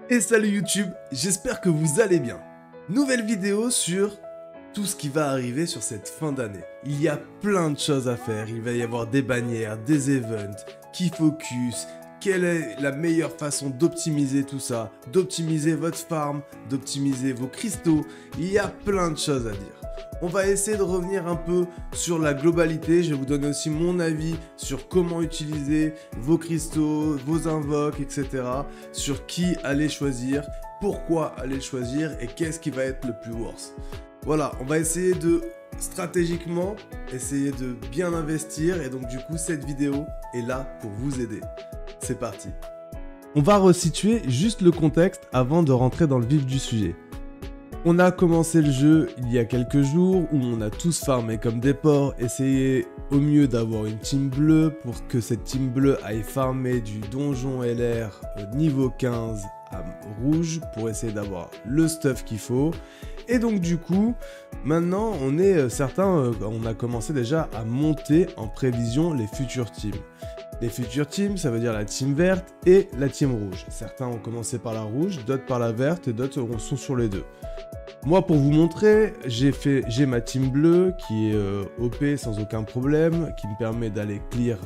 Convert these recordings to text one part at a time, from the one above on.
Et salut YouTube, j'espère que vous allez bien. Nouvelle vidéo sur tout ce qui va arriver sur cette fin d'année. Il y a plein de choses à faire, il va y avoir des bannières, des events, qui focus, quelle est la meilleure façon d'optimiser tout ça, d'optimiser votre farm, d'optimiser vos cristaux, il y a plein de choses à dire. On va essayer de revenir un peu sur la globalité, je vais vous donner aussi mon avis sur comment utiliser vos cristaux, vos invoques, etc. Sur qui aller choisir, pourquoi aller choisir et qu'est-ce qui va être le plus worst. Voilà, on va essayer de stratégiquement, essayer de bien investir et donc du coup cette vidéo est là pour vous aider. C'est parti. On va resituer juste le contexte avant de rentrer dans le vif du sujet. On a commencé le jeu il y a quelques jours où on a tous farmé comme des porcs, essayé au mieux d'avoir une team bleue pour que cette team bleue aille farmer du donjon LR niveau 15 à rouge pour essayer d'avoir le stuff qu'il faut. Et donc du coup, maintenant on est certains, on a commencé déjà à monter en prévision les futures teams. Les futures teams, ça veut dire la team verte et la team rouge. Certains ont commencé par la rouge, d'autres par la verte et d'autres sont sur les deux. Moi, pour vous montrer, j'ai ma team bleue qui est OP sans aucun problème, qui me permet d'aller clear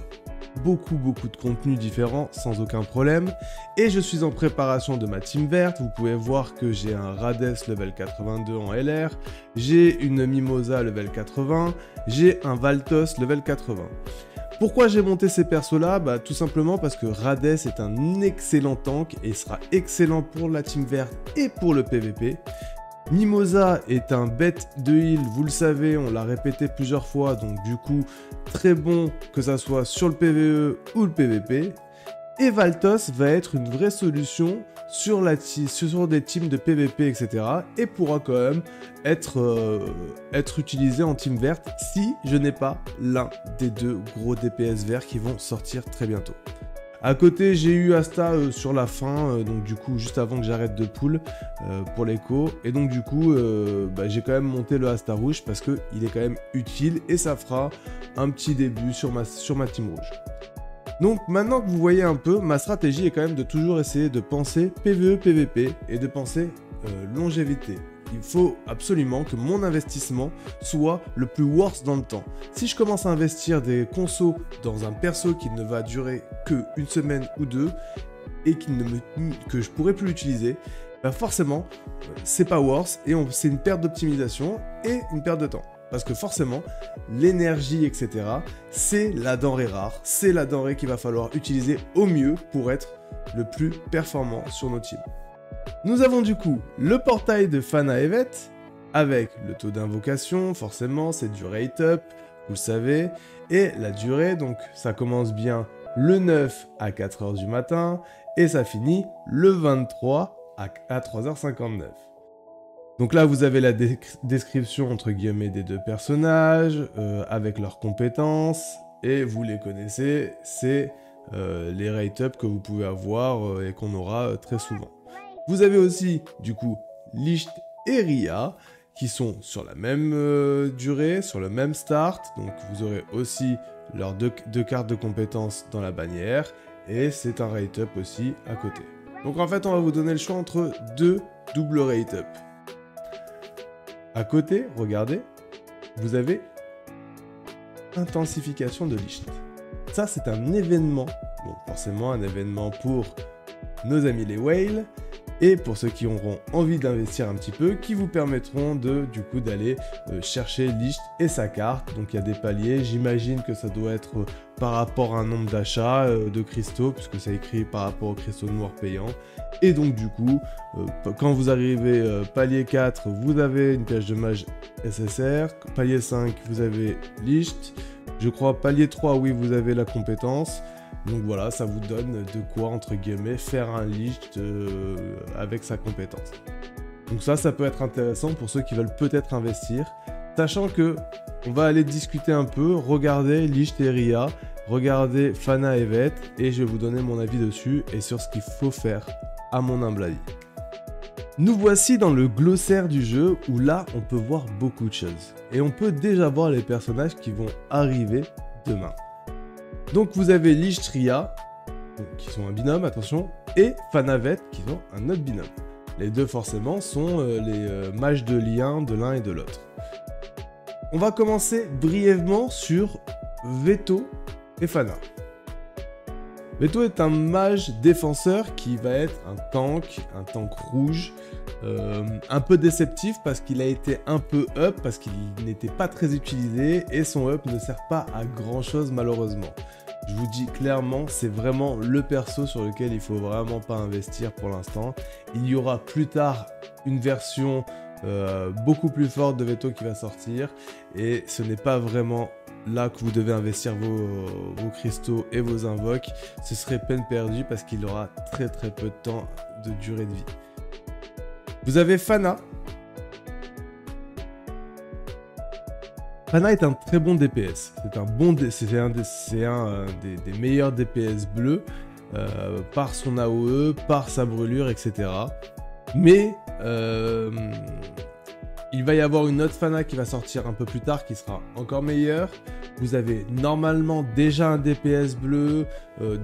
beaucoup de contenus différents sans aucun problème. Et je suis en préparation de ma team verte. Vous pouvez voir que j'ai un Rades level 82 en LR, j'ai une Mimosa level 80, j'ai un Valtos level 80. Pourquoi j'ai monté ces persos là? Tout simplement parce que Rades est un excellent tank et sera excellent pour la team verte et pour le PVP. Mimosa est un bête de heal, vous le savez, on l'a répété plusieurs fois, donc du coup, très bon que ça soit sur le PvE ou le PvP. Et Valtos va être une vraie solution sur des teams de PvP, etc. Et pourra quand même être utilisé en team verte si je n'ai pas l'un des deux gros DPS verts qui vont sortir très bientôt. À côté, j'ai eu Asta sur la fin, donc du coup, juste avant que j'arrête de pull pour l'écho. Et donc du coup, j'ai quand même monté le Asta rouge parce qu'il est quand même utile et ça fera un petit début sur ma team rouge. Donc maintenant que vous voyez un peu, ma stratégie est quand même de toujours essayer de penser PvE, PvP et de penser longévité. Il faut absolument que mon investissement soit le plus worth dans le temps. Si je commence à investir des consos dans un perso qui ne va durer que une semaine ou deux et que je pourrais plus l'utiliser, forcément c'est pas worth et c'est une perte d'optimisation et une perte de temps. Parce que forcément, l'énergie, etc., c'est la denrée rare, c'est la denrée qu'il va falloir utiliser au mieux pour être le plus performant sur nos teams. Nous avons du coup le portail de Fana Evet, avec le taux d'invocation, forcément, c'est du rate up, vous le savez, et la durée, donc ça commence bien le 9 à 4h du matin, et ça finit le 23 à 3h59. Donc là, vous avez la description entre guillemets des deux personnages, avec leurs compétences, et vous les connaissez, c'est les rate-up que vous pouvez avoir et qu'on aura très souvent. Vous avez aussi, du coup, Licht et Ria, qui sont sur la même durée, sur le même start, donc vous aurez aussi leurs deux cartes de compétences dans la bannière, et c'est un rate-up aussi à côté. Donc en fait, on va vous donner le choix entre deux doubles rate-up. À côté, regardez, vous avez intensification de Licht. Ça, c'est un événement, bon, forcément un événement pour nos amis les whales, et pour ceux qui auront envie d'investir un petit peu, qui vous permettront du coup d'aller chercher Licht et sa carte. Donc il y a des paliers, j'imagine que ça doit être par rapport à un nombre d'achats de cristaux, puisque ça écrit par rapport aux cristaux noirs payants. Et donc du coup, quand vous arrivez palier 4, vous avez une piège de mage SSR, palier 5, vous avez Licht, je crois palier 3, oui, vous avez la compétence. Donc voilà, ça vous donne de quoi, entre guillemets, faire un Licht avec sa compétence. Donc ça peut être intéressant pour ceux qui veulent peut-être investir, sachant que on va aller discuter un peu, regarder Licht et Ria, regarder Fana Evet, et je vais vous donner mon avis dessus et sur ce qu'il faut faire, à mon humble avis. Nous voici dans le glossaire du jeu, où là, on peut voir beaucoup de choses. Et on peut déjà voir les personnages qui vont arriver demain. Donc vous avez Licht, Ria, qui sont un binôme, attention, et Fanavet qui sont un autre binôme. Les deux forcément sont les mages de lien de l'un et de l'autre. On va commencer brièvement sur Veto et Fana. Veto est un mage défenseur qui va être un tank rouge, un peu déceptif parce qu'il a été un peu up, parce qu'il n'était pas très utilisé et son up ne sert pas à grand chose malheureusement. Je vous dis clairement, c'est vraiment le perso sur lequel il faut vraiment pas investir pour l'instant. Il y aura plus tard une version beaucoup plus forte de Veto qui va sortir et ce n'est pas vraiment là que vous devez investir vos cristaux et vos invoques. Ce serait peine perdue parce qu'il aura très peu de temps de durée de vie. Vous avez Fana. Fana est un très bon DPS. C'est un des meilleurs DPS bleus par son AOE, par sa brûlure, etc. Mais il va y avoir une autre Fana qui va sortir un peu plus tard qui sera encore meilleure. Vous avez normalement déjà un DPS bleu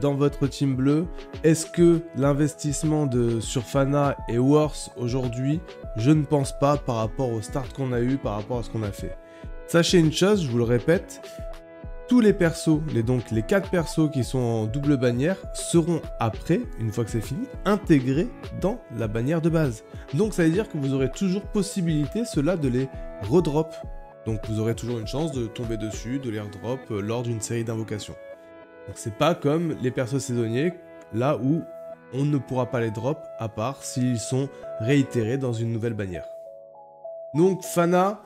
dans votre team bleu. Est-ce que l'investissement sur Fana est worth aujourd'hui? Je ne pense pas par rapport au start qu'on a eu, par rapport à ce qu'on a fait. Sachez une chose, je vous le répète, tous les persos, les 4 persos qui sont en double bannière seront après, une fois que c'est fini, intégrés dans la bannière de base. Donc ça veut dire que vous aurez toujours possibilité, ceux-là, de les redrop. Donc vous aurez toujours une chance de tomber dessus, de les redrop lors d'une série d'invocations. Donc c'est pas comme les persos saisonniers, là où on ne pourra pas les drop, à part s'ils sont réitérés dans une nouvelle bannière. Donc Fana,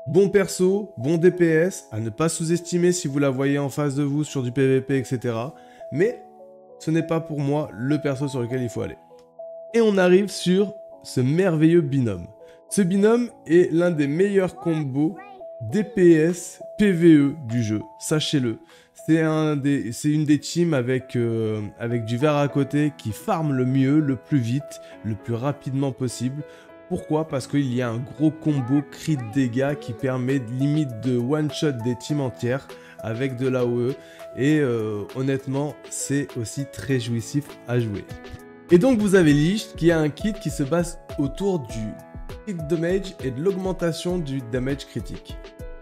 bon perso, bon DPS, à ne pas sous-estimer si vous la voyez en face de vous sur du PVP, etc. Mais ce n'est pas pour moi le perso sur lequel il faut aller. Et on arrive sur ce merveilleux binôme. Ce binôme est l'un des meilleurs combos DPS PVE du jeu, sachez-le. C'est une des teams avec du vert à côté qui farm le mieux, le plus vite, le plus rapidement possible. Pourquoi? Parce qu'il y a un gros combo crit dégâts qui permet limite de one-shot des teams entières avec de l'AOE. Et honnêtement, c'est aussi très jouissif à jouer. Et donc vous avez Lich qui a un kit qui se base autour du crit damage et de l'augmentation du damage critique.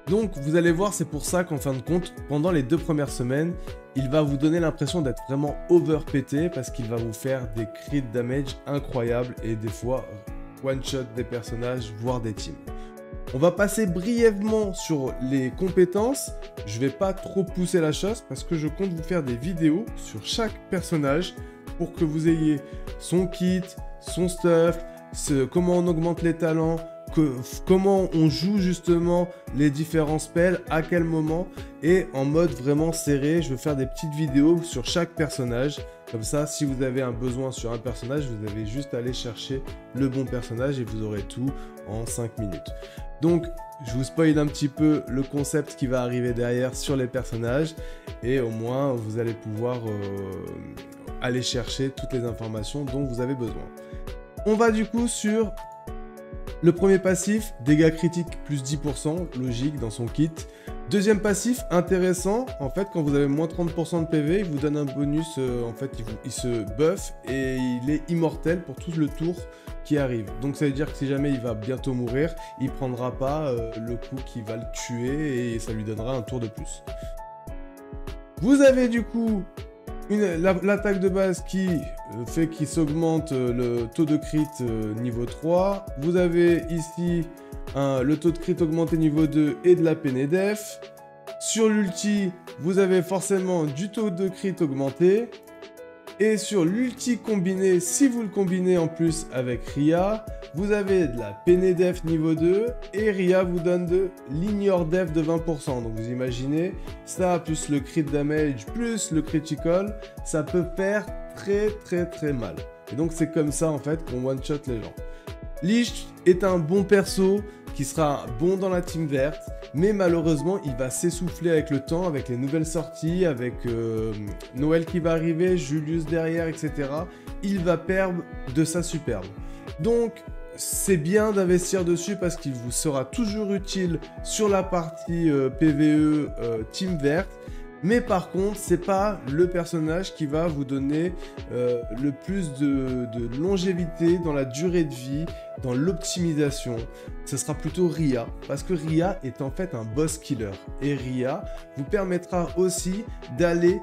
Donc vous allez voir, c'est pour ça qu'en fin de compte, pendant les 2 premières semaines, il va vous donner l'impression d'être vraiment overpété parce qu'il va vous faire des crit damage incroyables et des fois one-shot des personnages, voire des teams. On va passer brièvement sur les compétences. Je vais pas trop pousser la chose parce que je compte vous faire des vidéos sur chaque personnage pour que vous ayez son kit, son stuff, comment on augmente les talents, comment on joue justement les différents spells, à quel moment, et en mode vraiment serré. Je vais faire des petites vidéos sur chaque personnage. Comme ça, si vous avez un besoin sur un personnage, vous avez juste à aller chercher le bon personnage et vous aurez tout en 5 minutes. Donc, je vous spoil un petit peu le concept qui va arriver derrière sur les personnages et au moins, vous allez pouvoir aller chercher toutes les informations dont vous avez besoin. On va du coup sur le premier passif, dégâts critiques plus 10%, logique dans son kit. Deuxième passif, intéressant, en fait quand vous avez moins 30% de PV, il vous donne un bonus, en fait il se buff et il est immortel pour tout le tour qui arrive. Donc ça veut dire que si jamais il va bientôt mourir, il prendra pas le coup qui va le tuer et ça lui donnera un tour de plus. Vous avez du coup l'attaque de base qui fait qu'il s'augmente le taux de crit niveau 3. Vous avez ici le taux de crit augmenté niveau 2 et de la PNDF. Sur l'ulti, vous avez forcément du taux de crit augmenté. Et sur l'ulti combiné, si vous le combinez en plus avec Ria, vous avez de la PNDF niveau 2 et Ria vous donne de l'ignore def de 20%. Donc vous imaginez, ça plus le crit damage plus le critical, ça peut faire très mal. Et donc c'est comme ça en fait qu'on one shot les gens. Lich est un bon perso qui sera bon dans la team verte, mais malheureusement il va s'essouffler avec le temps, avec les nouvelles sorties, avec Noël qui va arriver, Julius derrière, etc. Il va perdre de sa superbe. Donc c'est bien d'investir dessus parce qu'il vous sera toujours utile sur la partie PVE team verte, Mais par contre, c'est pas le personnage qui va vous donner le plus de longévité dans la durée de vie, dans l'optimisation. Ce sera plutôt Ria, parce que Ria est en fait un boss killer. Et Ria vous permettra aussi d'aller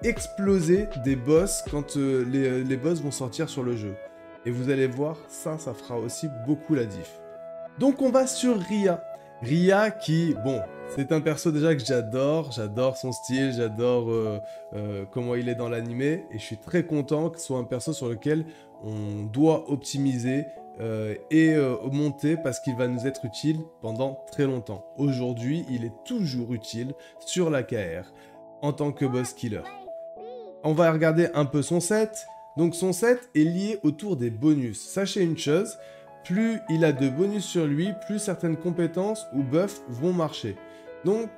exploser des boss quand les boss vont sortir sur le jeu. Et vous allez voir, ça fera aussi beaucoup la diff. Donc on va sur Ria. Ria qui, bon, c'est un perso déjà que j'adore son style, j'adore comment il est dans l'animé, et je suis très content que ce soit un perso sur lequel on doit optimiser et monter parce qu'il va nous être utile pendant très longtemps. Aujourd'hui, il est toujours utile sur la KR en tant que boss killer. On va regarder un peu son set. Donc son set est lié autour des bonus. Sachez une chose, plus il a de bonus sur lui, plus certaines compétences ou buffs vont marcher. Donc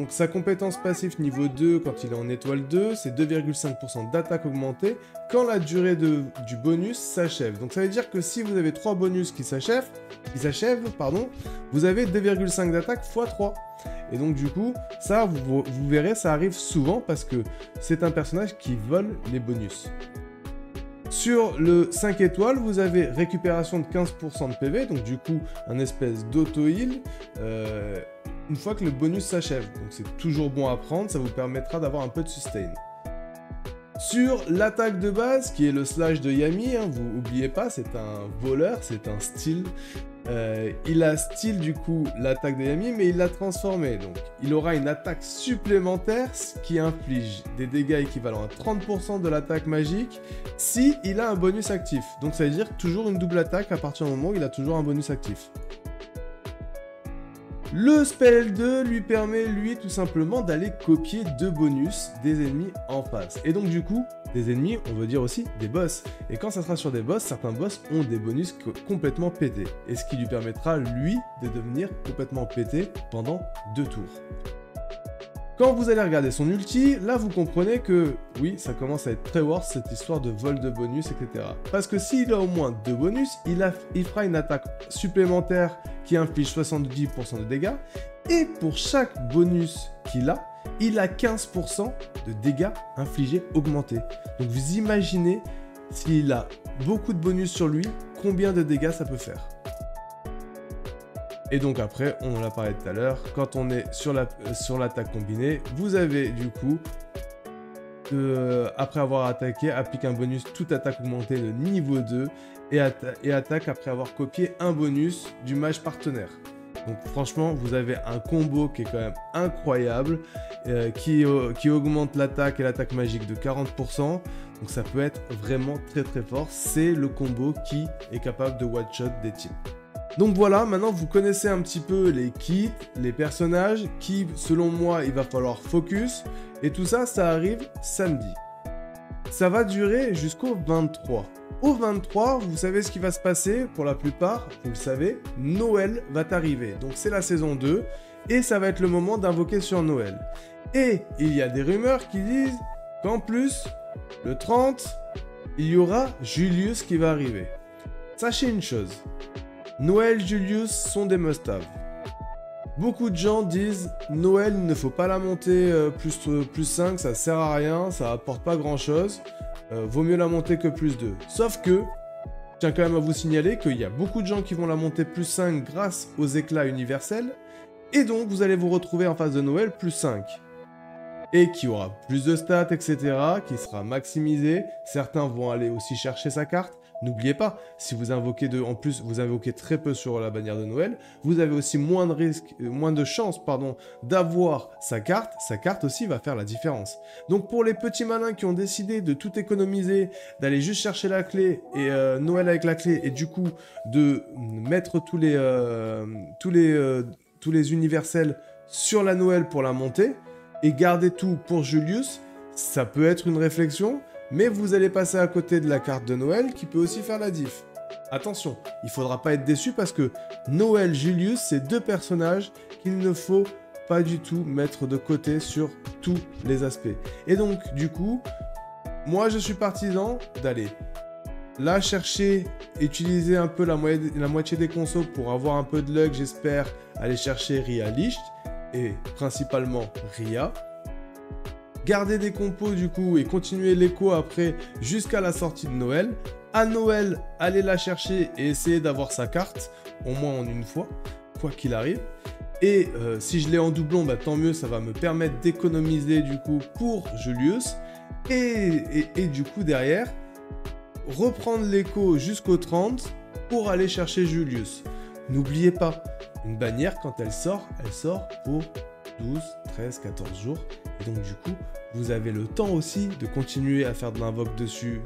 sa compétence passive niveau 2 quand il est en étoile 2, c'est 2,5% d'attaque augmentée quand la durée du bonus s'achève. Donc ça veut dire que si vous avez 3 bonus qui s'achèvent, vous avez 2,5 d'attaque x 3. Et donc du coup, ça vous verrez, ça arrive souvent parce que c'est un personnage qui vole les bonus. Sur le 5 étoiles, vous avez récupération de 15% de PV, donc du coup, un espèce d'auto-heal, une fois que le bonus s'achève. Donc c'est toujours bon à prendre, ça vous permettra d'avoir un peu de sustain. Sur l'attaque de base, qui est le slash de Yami, hein, vous n'oubliez pas, c'est un voleur, c'est un style. Il a style du coup l'attaque de Yami, mais il l'a transformé. Donc il aura une attaque supplémentaire qui inflige des dégâts équivalents à 30% de l'attaque magique si il a un bonus actif. Donc ça veut dire toujours une double attaque à partir du moment où il a toujours un bonus actif. Le spell L2 lui permet, lui, tout simplement d'aller copier 2 bonus des ennemis en face. Et donc, du coup, des ennemis, on veut dire aussi des boss. Et quand ça sera sur des boss, certains boss ont des bonus complètement pétés. Et ce qui lui permettra, lui, de devenir complètement pété pendant 2 tours. Quand vous allez regarder son ulti, là vous comprenez que oui, ça commence à être très worse cette histoire de vol de bonus, etc. Parce que s'il a au moins 2 bonus, il fera une attaque supplémentaire qui inflige 70% de dégâts. Et pour chaque bonus qu'il a, il a 15% de dégâts infligés augmentés. Donc vous imaginez, s'il a beaucoup de bonus sur lui, combien de dégâts ça peut faire. Et donc après, on en a parlé tout à l'heure, quand on est sur l'attaque combinée, vous avez du coup, après avoir attaqué, applique un bonus toute attaque augmentée de niveau 2 et attaque après avoir copié un bonus du mage partenaire. Donc franchement, vous avez un combo qui est quand même incroyable, qui augmente l'attaque et l'attaque magique de 40%. Donc ça peut être vraiment très très fort. C'est le combo qui est capable de one-shot des types. Donc voilà, maintenant vous connaissez un petit peu les kits, les personnages qui, selon moi, il va falloir focus. Et tout ça, ça arrive samedi. Ça va durer jusqu'au 23. Au 23, vous savez ce qui va se passer, pour la plupart, vous le savez, Noël va arriver. Donc c'est la saison 2, et ça va être le moment d'invoquer sur Noël. Et il y a des rumeurs qui disent qu'en plus, le 30, il y aura Julius qui va arriver. Sachez une chose. Noël, Julius sont des must-have. Beaucoup de gens disent Noël, il ne faut pas la monter plus 5, ça sert à rien, ça apporte pas grand chose. Vaut mieux la monter que plus 2. Sauf que, je tiens quand même à vous signaler qu'il y a beaucoup de gens qui vont la monter plus 5 grâce aux éclats universels. Et donc, vous allez vous retrouver en phase de Noël plus 5. Et qui aura plus de stats, etc. Qui sera maximisé. Certains vont aller aussi chercher sa carte. N'oubliez pas, si vous invoquez en plus, vous invoquez très peu sur la bannière de Noël, vous avez aussi moins de chances, d'avoir sa carte. Sa carte aussi va faire la différence. Donc pour les petits malins qui ont décidé de tout économiser, d'aller juste chercher la clé et Noël avec la clé, et du coup de mettre tous les universels sur la Noël pour la monter et garder tout pour Julius, ça peut être une réflexion. Mais vous allez passer à côté de la carte de Noël qui peut aussi faire la diff. Attention, il ne faudra pas être déçu parce que Noël, Julius, c'est 2 personnages qu'il ne faut pas du tout mettre de côté sur tous les aspects. Et donc, du coup, moi je suis partisan d'aller là chercher, utiliser un peu la moitié des consos pour avoir un peu de luck, j'espère, aller chercher Ria Licht et principalement Ria. garder des compos du coup et continuer l'écho après jusqu'à la sortie de Noël. À Noël, aller la chercher et essayer d'avoir sa carte, au moins en une fois, quoi qu'il arrive. Et si je l'ai en doublon, bah, tant mieux, ça va me permettre d'économiser du coup pour Julius. Et du coup derrière, reprendre l'écho jusqu'au 30 pour aller chercher Julius. N'oubliez pas, une bannière quand elle sort pour 12, 13, 14 jours. Et donc du coup, vous avez le temps aussi de continuer à faire de l'invoque dessus,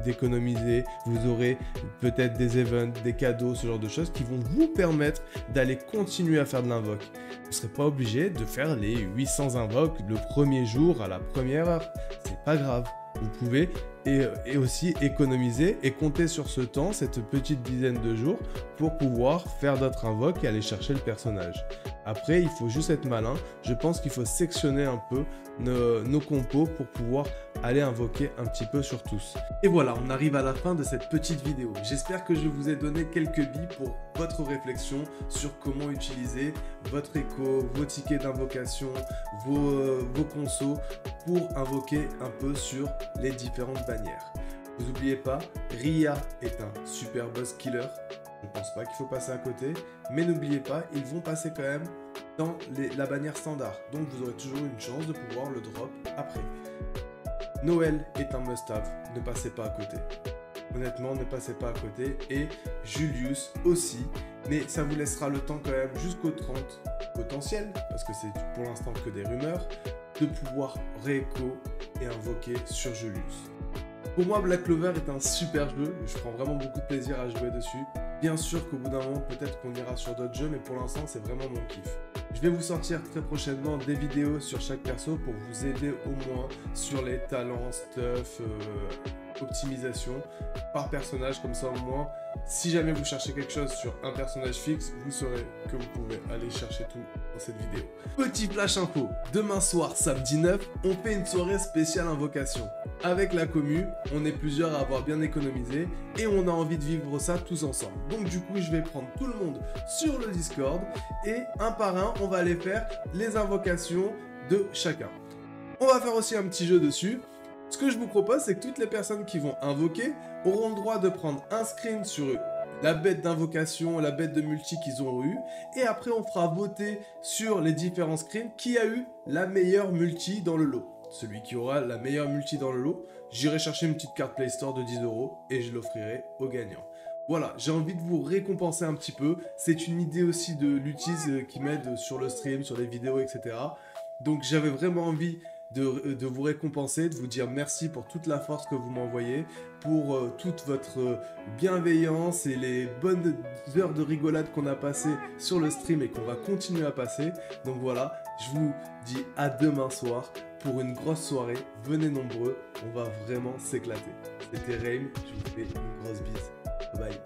d'économiser. Vous aurez peut-être des events, des cadeaux, ce genre de choses qui vont vous permettre d'aller continuer à faire de l'invoque. Vous ne serez pas obligé de faire les 800 invoques le premier jour à la première heure. C'est pas grave. Vous pouvez et aussi économiser et compter sur ce temps, cette petite dizaine de jours, pour pouvoir faire d'autres invoques et aller chercher le personnage. Après, il faut juste être malin. Je pense qu'il faut sectionner un peu nos compos pour pouvoir aller invoquer un petit peu sur tous. Et voilà, on arrive à la fin de cette petite vidéo. J'espère que je vous ai donné quelques billes pour votre réflexion sur comment utiliser votre écho, vos tickets d'invocation, vos consos pour invoquer un peu sur les différentes bannières. Vous n'oubliez pas, Ria est un super boss killer. Je ne pense pas qu'il faut passer à côté, mais n'oubliez pas, ils vont passer quand même dans la bannière standard. Donc vous aurez toujours une chance de pouvoir le drop après. Noël est un must-have, ne passez pas à côté. Honnêtement, ne passez pas à côté. Et Julius aussi, mais ça vous laissera le temps quand même jusqu'au 30 potentiel, parce que c'est pour l'instant que des rumeurs, de pouvoir réécho et invoquer sur Julius. Pour moi, Black Clover est un super jeu, je prends vraiment beaucoup de plaisir à jouer dessus. Bien sûr qu'au bout d'un moment, peut-être qu'on ira sur d'autres jeux, mais pour l'instant, c'est vraiment mon kiff. Je vais vous sortir très prochainement des vidéos sur chaque perso pour vous aider au moins sur les talents, stuff, optimisation par personnage. Comme ça, au moins, si jamais vous cherchez quelque chose sur un personnage fixe, vous saurez que vous pouvez aller chercher tout dans cette vidéo. Petit flash info, demain soir, samedi 9, on fait une soirée spéciale invocation. Avec la commu, on est plusieurs à avoir bien économisé et on a envie de vivre ça tous ensemble. Donc du coup, je vais prendre tout le monde sur le Discord et un par un, on va aller faire les invocations de chacun. On va faire aussi un petit jeu dessus. Ce que je vous propose, c'est que toutes les personnes qui vont invoquer auront le droit de prendre un screen sur la bête d'invocation, la bête de multi qu'ils ont eu, et après on fera voter sur les différents screens qui a eu la meilleure multi dans le lot. Celui qui aura la meilleure multi dans le lot, j'irai chercher une petite carte Play Store de 10 € et je l'offrirai au gagnant. Voilà, j'ai envie de vous récompenser un petit peu. C'est une idée aussi de l'utise qui m'aide sur le stream, sur les vidéos, etc. Donc j'avais vraiment envie de vous récompenser, de vous dire merci pour toute la force que vous m'envoyez, pour toute votre bienveillance et les bonnes heures de rigolade qu'on a passées sur le stream et qu'on va continuer à passer. Donc voilà, je vous dis à demain soir pour une grosse soirée. Venez nombreux, on va vraiment s'éclater. C'était Reim, je vous fais une grosse bise. Bye.